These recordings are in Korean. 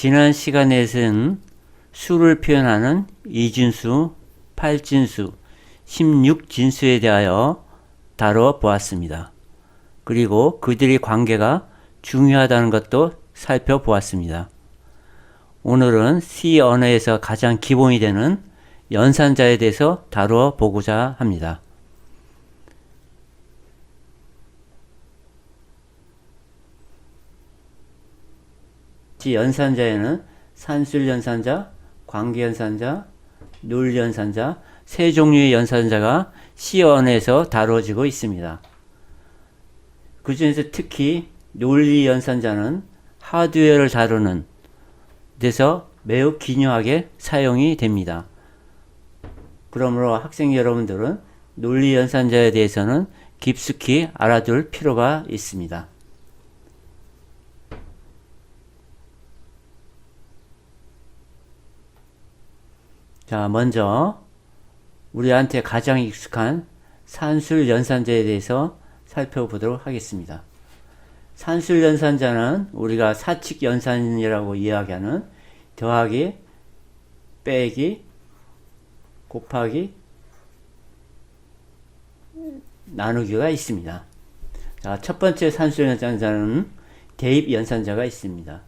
지난 시간에서는 수를 표현하는 이진수, 팔진수, 16진수에 대하여 다뤄보았습니다. 그리고 그들의 관계가 중요하다는 것도 살펴보았습니다. 오늘은 C 언어에서 가장 기본이 되는 연산자에 대해서 다루어 보고자 합니다. 연산자에는 산술연산자, 관계연산자, 논리연산자 세 종류의 연산자가 C 언어에서 다루어지고 있습니다. 그 중에서 특히 논리연산자는 하드웨어를 다루는 데서 매우 기묘하게 사용이 됩니다. 그러므로 학생 여러분들은 논리연산자에 대해서는 깊숙이 알아둘 필요가 있습니다. 자, 먼저 우리한테 가장 익숙한 산술연산자에 대해서 살펴보도록 하겠습니다. 산술연산자는 우리가 사칙연산이라고 이야기하는 더하기, 빼기, 곱하기, 나누기가 있습니다. 자, 첫 번째 산술연산자는 대입연산자가 있습니다.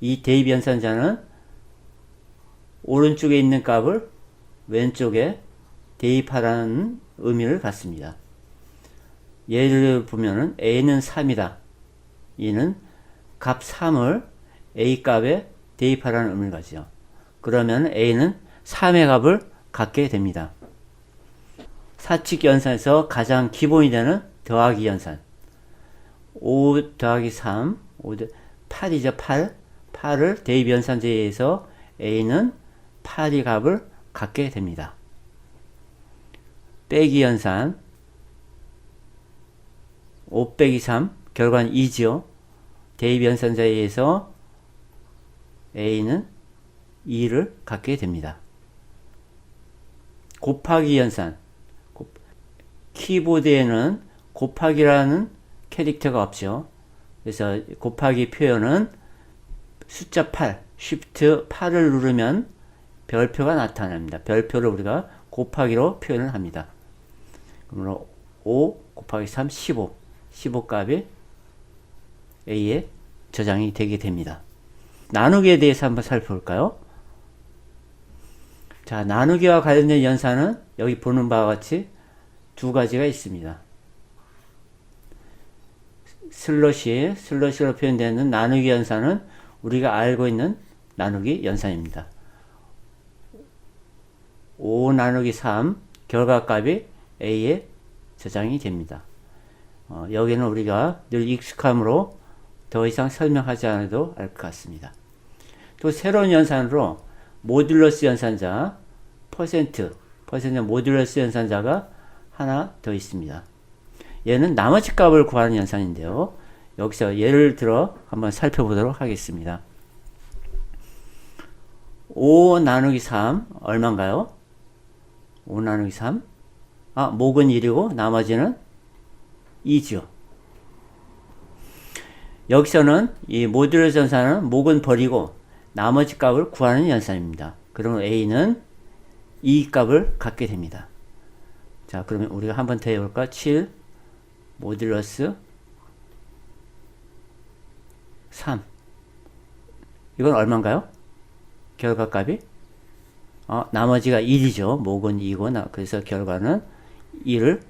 이 대입연산자는 오른쪽에 있는 값을 왼쪽에 대입하라는 의미를 갖습니다. 예를 보면은 a는 3이다. 이는 값 3을 a 값에 대입하라는 의미를 가지요. 그러면 a는 3의 값을 갖게 됩니다. 사칙 연산에서 가장 기본이 되는 더하기 연산. 5 더하기 3, 8이죠. 8을 대입 연산제에 의해서 a는 8의 값을 갖게 됩니다. 빼기 연산 5 빼기 3 결과는 2지요. 대입 연산자에 의해서 a는 2를 갖게 됩니다. 곱하기 연산 키보드에는 곱하기라는 캐릭터가 없죠. 그래서 곱하기 표현은 숫자 8, Shift 8을 누르면 별표가 나타납니다. 별표를 우리가 곱하기로 표현을 합니다. 그러므로 5 곱하기 3, 15. 15 값이 A에 저장이 되게 됩니다. 나누기에 대해서 한번 살펴볼까요? 자, 나누기와 관련된 연산은 여기 보는 바와 같이 두 가지가 있습니다. 슬러시로 표현되는 나누기 연산은 우리가 알고 있는 나누기 연산입니다. 5 나누기 3 결과값이 A에 저장이 됩니다. 여기는 우리가 늘 익숙함으로 더 이상 설명하지 않아도 알 것 같습니다. 또 새로운 연산으로 모듈러스 연산자, 퍼센트 모듈러스 연산자가 하나 더 있습니다. 얘는 나머지 값을 구하는 연산인데요. 여기서 예를 들어 한번 살펴보도록 하겠습니다. 5 나누기 3 얼마인가요? 5 나누기 3 목은 1이고 나머지는 2죠. 여기서는 이 모듈러스 연산은 목은 버리고 나머지 값을 구하는 연산입니다. 그러면 A는 2 값을 갖게 됩니다. 자, 그러면 우리가 한번 더 해볼까? 7 모듈러스 3 이건 얼마인가요? 결과값이 나머지가 1이죠. 목은 2고 그래서 결과는 1을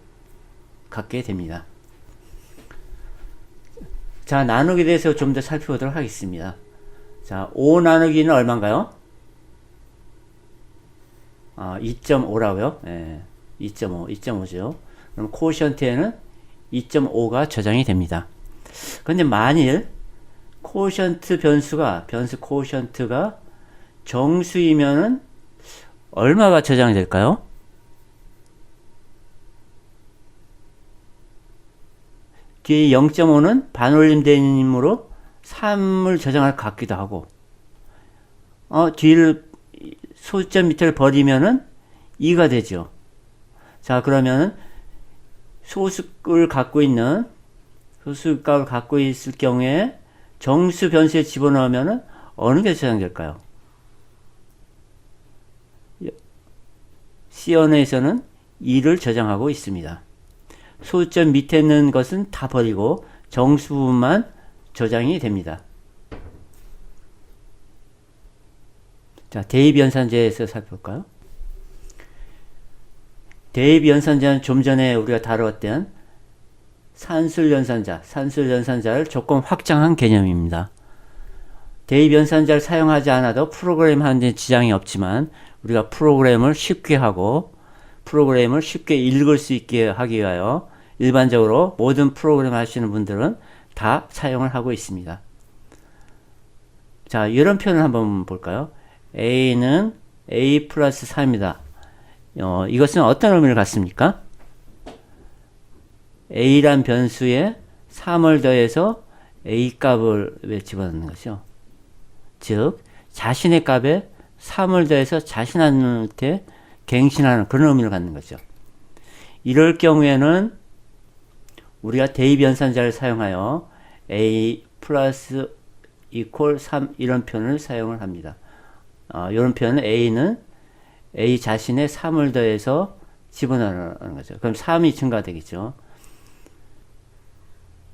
갖게 됩니다. 자, 나누기에 대해서 좀 더 살펴보도록 하겠습니다. 자, 5 나누기는 얼마인가요? 2.5라고요? 예, 2.5죠. 그럼 코오션트에는 2.5가 저장이 됩니다. 근데 만일 코오션트 변수 코오션트가 정수이면은 얼마가 저장이 될까요? 뒤에 0.5는 반올림되므로 3을 저장할 것 같기도 하고, 뒤를 소점 밑을 버리면은 2가 되죠. 자, 그러면은 소수값을 갖고 있을 경우에 정수 변수에 집어넣으면은 어느 게 저장될까요? C 언어에서는 2를 저장하고 있습니다. 소수점 밑에 있는 것은 다 버리고 정수 부분만 저장이 됩니다. 자, 대입연산제에서 살펴볼까요? 대입연산자는 좀 전에 우리가 다루었던 산술연산자를 조금 확장한 개념입니다. 대입연산자를 사용하지 않아도 프로그램 하는 데 지장이 없지만 우리가 프로그램을 쉽게 하고 프로그램을 쉽게 읽을 수 있게 하기 위하여 일반적으로 모든 프로그램 하시는 분들은 다 사용을 하고 있습니다. 자, 이런 표현을 한번 볼까요? A는 A 플러스 4입니다. 이것은 어떤 의미를 갖습니까? A란 변수에 3을 더해서 A 값을 집어넣는 것이죠. 즉, 자신의 값에 3을 더해서 자신한테 갱신하는 그런 의미를 갖는 거죠. 이럴 경우에는 우리가 대입연산자를 사용하여 A 플러스 이퀄 3 이런 표현을 사용을 합니다. 이런 표현은 A는 A 자신의 3을 더해서 집어넣는 거죠. 그럼 3이 증가되겠죠.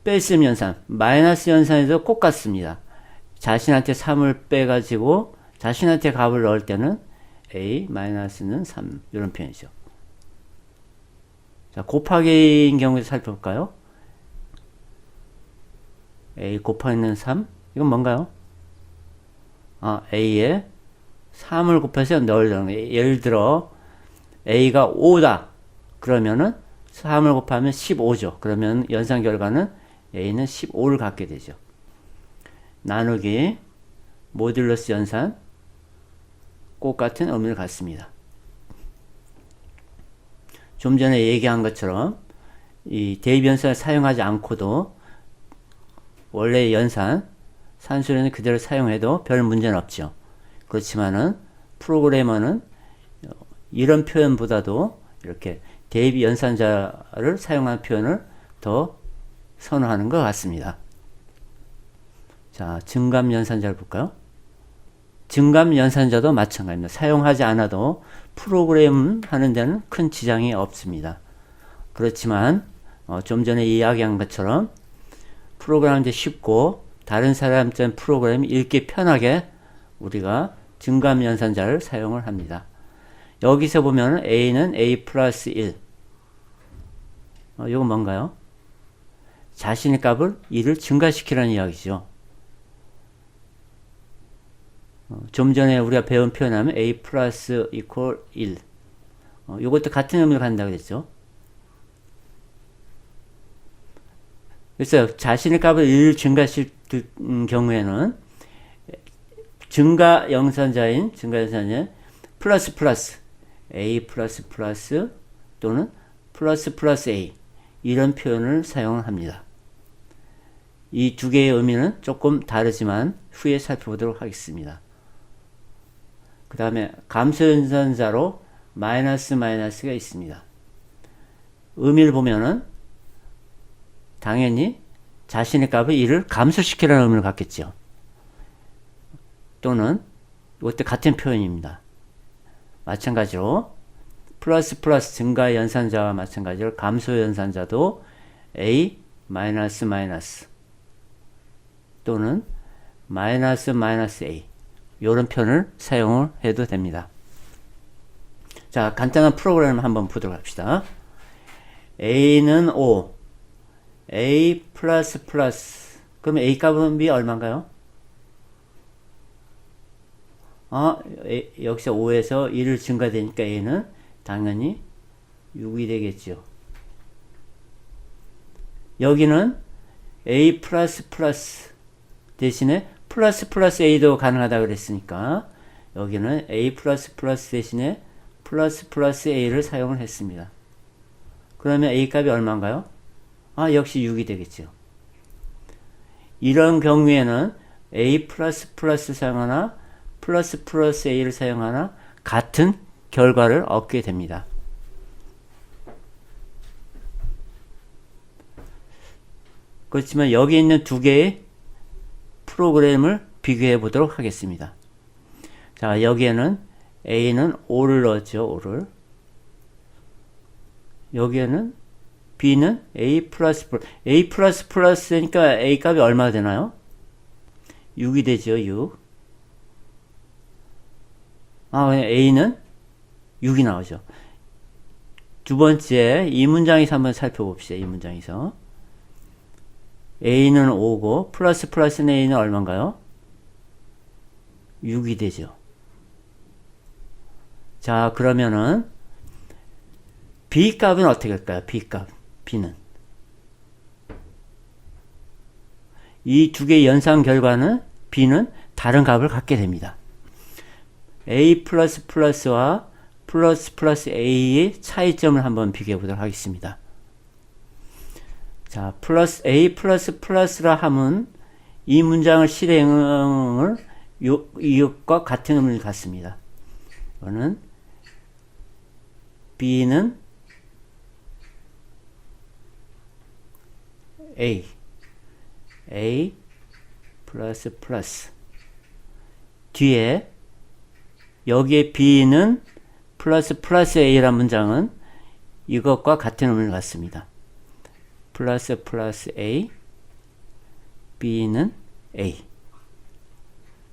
뺄셈 연산, 마이너스 연산에도 꼭 같습니다. 자신한테 3을 빼가지고 자신한테 값을 넣을 때는 A 마이너스는 3 이런 표현이죠. 자, 곱하기인 경우에 살펴볼까요? A 곱하기는 3 이건 뭔가요? A에 3을 곱해서 넣으려는 거예요. 예를 들어 A가 5다 그러면은 3을 곱하면 15죠. 그러면 연산 결과는 A는 15를 갖게 되죠. 나누기 모듈러스 연산 꼭 같은 의미를 갖습니다. 좀 전에 얘기한 것처럼 이 대입연산을 사용하지 않고도 원래 연산 산술에는 그대로 사용해도 별 문제는 없죠. 그렇지만은 프로그래머는 이런 표현보다도 이렇게 대입연산자를 사용한 표현을 더 선호하는 것 같습니다. 자, 증감연산자를 볼까요? 증감연산자도 마찬가지입니다. 사용하지 않아도 프로그램 하는 데는 큰 지장이 없습니다. 그렇지만 좀 전에 이야기한 것처럼 프로그램 하는 데 쉽고 다른 사람한테 프로그램 읽기 편하게 우리가 증감연산자를 사용을 합니다. 여기서 보면 A는 A 플러스 1 이건 뭔가요? 자신의 값을 1을 증가시키라는 이야기죠. 좀 전에 우리가 배운 표현하면 A 플러스 이퀄 1 이것도 같은 의미를 갖는다고 했죠. 그래서 자신의 값을 1을 증가시킬 경우에는 증가연산자인 플러스 A 플러스 또는 플러스 A 이런 표현을 사용을 합니다. 이 두 개의 의미는 조금 다르지만 후에 살펴보도록 하겠습니다. 그 다음에 감소연산자로 마이너스가 있습니다. 의미를 보면은 당연히 자신의 값을 1을 감소시키라는 의미를 갖겠죠. 또는 이것도 같은 표현입니다. 마찬가지로 플러스 증가 연산자와 마찬가지로 감소 연산자도 A 마이너스 또는 마이너스 A 이런 표현을 사용을 해도 됩니다. 자, 간단한 프로그램을 한번 보도록 합시다. A는 5 A 플러스 그럼 A 값이 얼마인가요? 여기서 5에서 1을 증가되니까 A는 당연히 6이 되겠죠. 여기는 A 플러스 대신에 플러스 A도 가능하다 그랬으니까 여기는 A 플러스 대신에 플러스 A를 사용을 했습니다. 그러면 A 값이 얼마인가요? 역시 6이 되겠죠. 이런 경우에는 A 플러스 사용하나 플러스 A를 사용하나 같은 결과를 얻게 됩니다. 그렇지만 여기 있는 두 개의 프로그램을 비교해 보도록 하겠습니다. 자, 여기에는 A는 5를 넣었죠. 5를. 여기에는 B는 A 플러스 플러스니까 A 값이 얼마 되나요? 6이 되죠. 6. A는 6이 나오죠. 두 번째 이 문장에서 한번 살펴봅시다. 이 문장에서 A는 5고 플러스는 A는 얼마인가요? 6이 되죠. 자, 그러면은 B 값은 어떻게 할까요? B 값. B는 이 두 개의 연산 결과는 B는 다른 값을 갖게 됩니다. A 플러스와 플러스 A의 차이점을 한번 비교해 보도록 하겠습니다. 자, A 플러스라 하면 이 문장을 실행을 이것과 같은 의미를 갖습니다. 이거는 B는 A 플러스 뒤에 여기에 B는 플러스 A란 문장은 이것과 같은 의미를 갖습니다. 플러스 A B는 A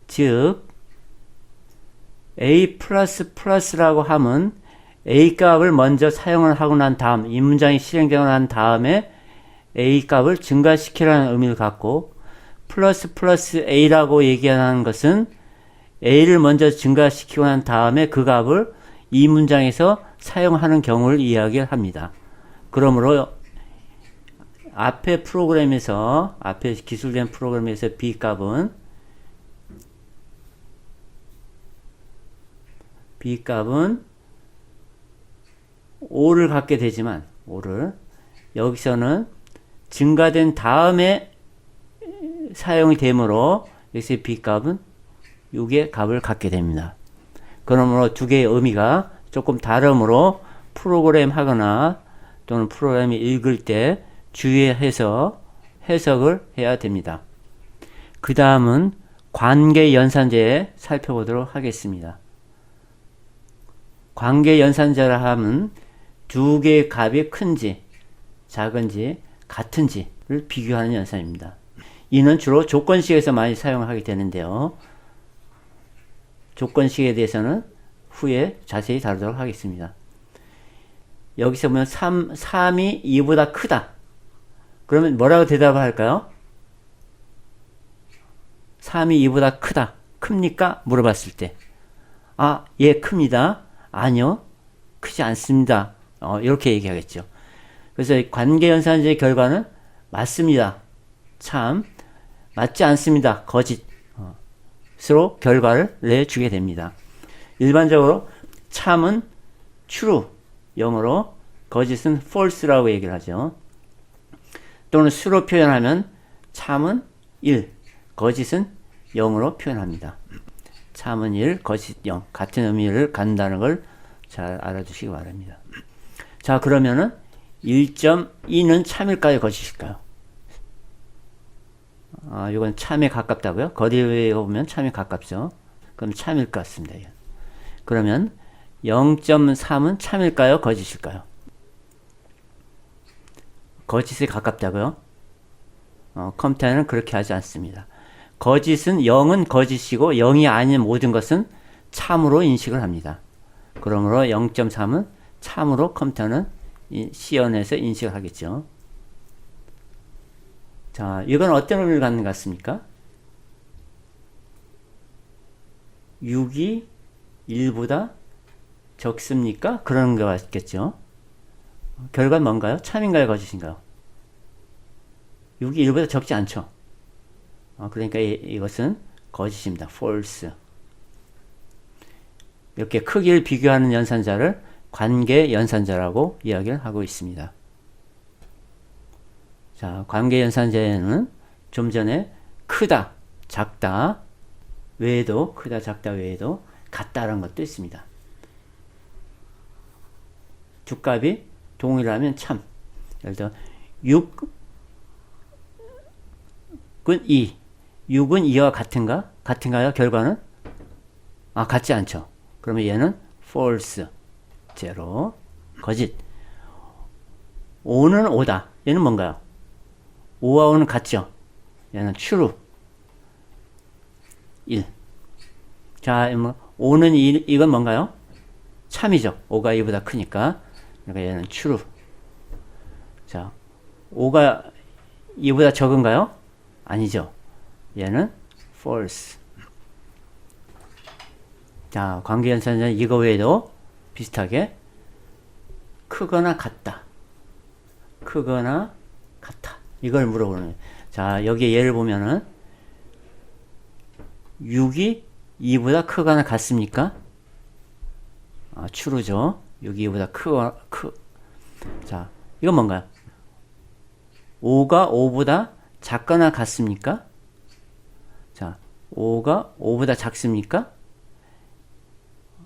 즉 A 플러스라고 하면 A 값을 먼저 사용을 하고 난 다음 이 문장이 실행되고 난 다음에 A 값을 증가시키라는 의미를 갖고 플러스 A라고 얘기하는 것은 A를 먼저 증가시키고 난 다음에 그 값을 이 문장에서 사용하는 경우를 이야기를 합니다. 그러므로 앞에 기술된 프로그램에서 B 값은 5를 갖게 되지만 5를 여기서는 증가된 다음에 사용이 되므로 여기서 B 값은 6의 값을 갖게 됩니다. 그러므로 두 개의 의미가 조금 다르므로 프로그램 하거나 또는 프로그램을 읽을 때 주의해서 해석을 해야 됩니다. 그 다음은 관계 연산제 살펴보도록 하겠습니다. 관계 연산제라 하면 두 개의 값이 큰지 작은지 같은지를 비교하는 연산입니다. 이는 주로 조건식에서 많이 사용하게 되는데요. 조건식에 대해서는 후에 자세히 다루도록 하겠습니다. 여기서 보면 3이 2보다 크다. 그러면 뭐라고 대답을 할까요? 3이 2보다 크다. 큽니까? 물어봤을 때. 예, 큽니다. 아니요, 크지 않습니다. 이렇게 얘기하겠죠. 그래서 관계연산제의 결과는 맞습니다. 참, 맞지 않습니다. 거짓. 스로 결과를 내주게 됩니다. 일반적으로 참은 true, 영어로 거짓은 false라고 얘기를 하죠. 또는 수로 표현하면 참은 1, 거짓은 0으로 표현합니다. 참은 1, 거짓 0 같은 의미를 갖는다는 걸 잘 알아두시기 바랍니다. 자, 그러면은 1.2는 참일까요? 거짓일까요? 이건 참에 가깝다고요? 거리에 보면 참에 가깝죠. 그럼 참일 것 같습니다. 그러면 0.3은 참일까요? 거짓일까요? 거짓에 가깝다고요? 컴퓨터는 그렇게 하지 않습니다. 거짓은 0은 거짓이고 0이 아닌 모든 것은 참으로 인식을 합니다. 그러므로 0.3은 참으로 컴퓨터는 시연해서 인식을 하겠죠. 자, 이건 어떤 의미를 갖는 것 같습니까? 6이 1보다 적습니까? 그런 것 같겠죠. 결과는 뭔가요? 참인가요? 거짓인가요? 6이 1보다 적지 않죠. 그러니까 이것은 거짓입니다. false. 이렇게 크기를 비교하는 연산자를 관계 연산자라고 이야기를 하고 있습니다. 자, 관계 연산자에는 좀 전에 크다, 작다 외에도 크다, 작다 외에도 같다라는 것도 있습니다. 두 값이 동일하면 참. 예를 들어 6은 2. 6은 2와 같은가? 같은가요? 결과는? 같지 않죠. 그러면 얘는 false, 제로, 거짓. 5는 5다. 얘는 뭔가요? 5와 5는 같죠? 얘는 true, 1. 자, 5는 2, 이건 뭔가요? 참이죠. 5가 2보다 크니까. 그러니까 얘는 true. 자, 5가 2보다 적은가요? 아니죠. 얘는 false. 자, 관계연산자는 이거 외에도 비슷하게 크거나 같다. 크거나 같다. 이걸 물어보는 거예요. 자, 여기에 예를 보면은 6이 2보다 크거나 같습니까? true죠. 6이 2보다 자, 이건 뭔가요? 5가 5보다 작거나 같습니까? 자, 5가 5보다 작습니까?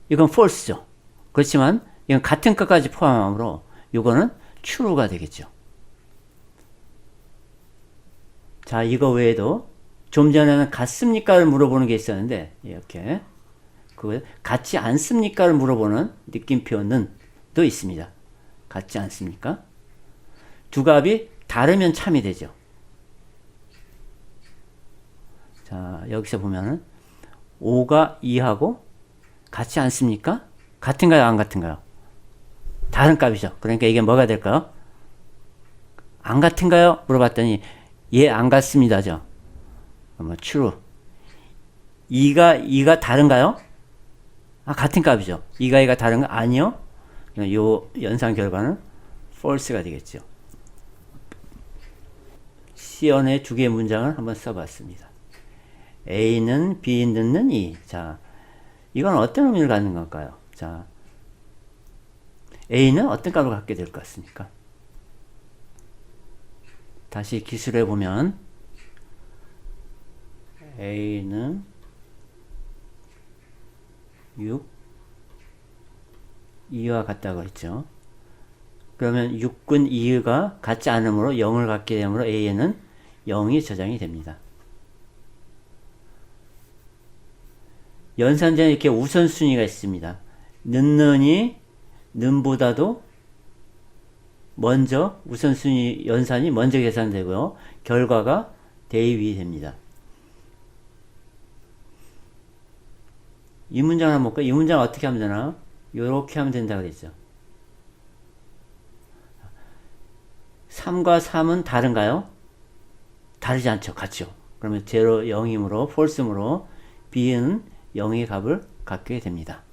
이건 false죠. 그렇지만 이건 같은 것까지 포함하므로 이거는 true가 되겠죠. 자, 이거 외에도 좀 전에는 같습니까를 물어보는 게 있었는데 이렇게 그 같지 않습니까를 물어보는 느낌표는 또 있습니다. 같지 않습니까? 두 값이 다르면 참이 되죠. 자, 여기서 보면은 5가 2하고 같지 않습니까? 같은가요? 안 같은가요? 다른 값이죠. 그러니까 이게 뭐가 될까요? 안 같은가요? 물어봤더니 예, 안 같습니다죠. 그러면 true. 2가 다른가요? 같은 값이죠. 2가 다른가? 아니요. 요 연산 결과는 false가 되겠죠. C연의 두 개의 문장을 한번 써봤습니다. A는 B 넣는 E. 자, 이건 어떤 의미를 갖는 걸까요? 자, A는 어떤 값을 갖게 될 것 같습니까? 다시 기술해 보면 A는 6, 2와 같다고 했죠. 그러면 6은 2가 같지 않으므로 0을 갖게 되므로 A에는 0이 저장이 됩니다. 연산자는 이렇게 우선순위가 있습니다. 는이 는보다도 먼저 우선순위 연산이 먼저 계산되고요. 결과가 대입이 됩니다. 이 문장 한번 볼까요? 이 문장 어떻게 하면 되나? 이렇게 하면 된다고 그랬죠. 3과 3은 다른가요? 다르지 않죠. 같죠. 그러면 0, 0이므로 false이므로 B는 0의 값을 갖게 됩니다.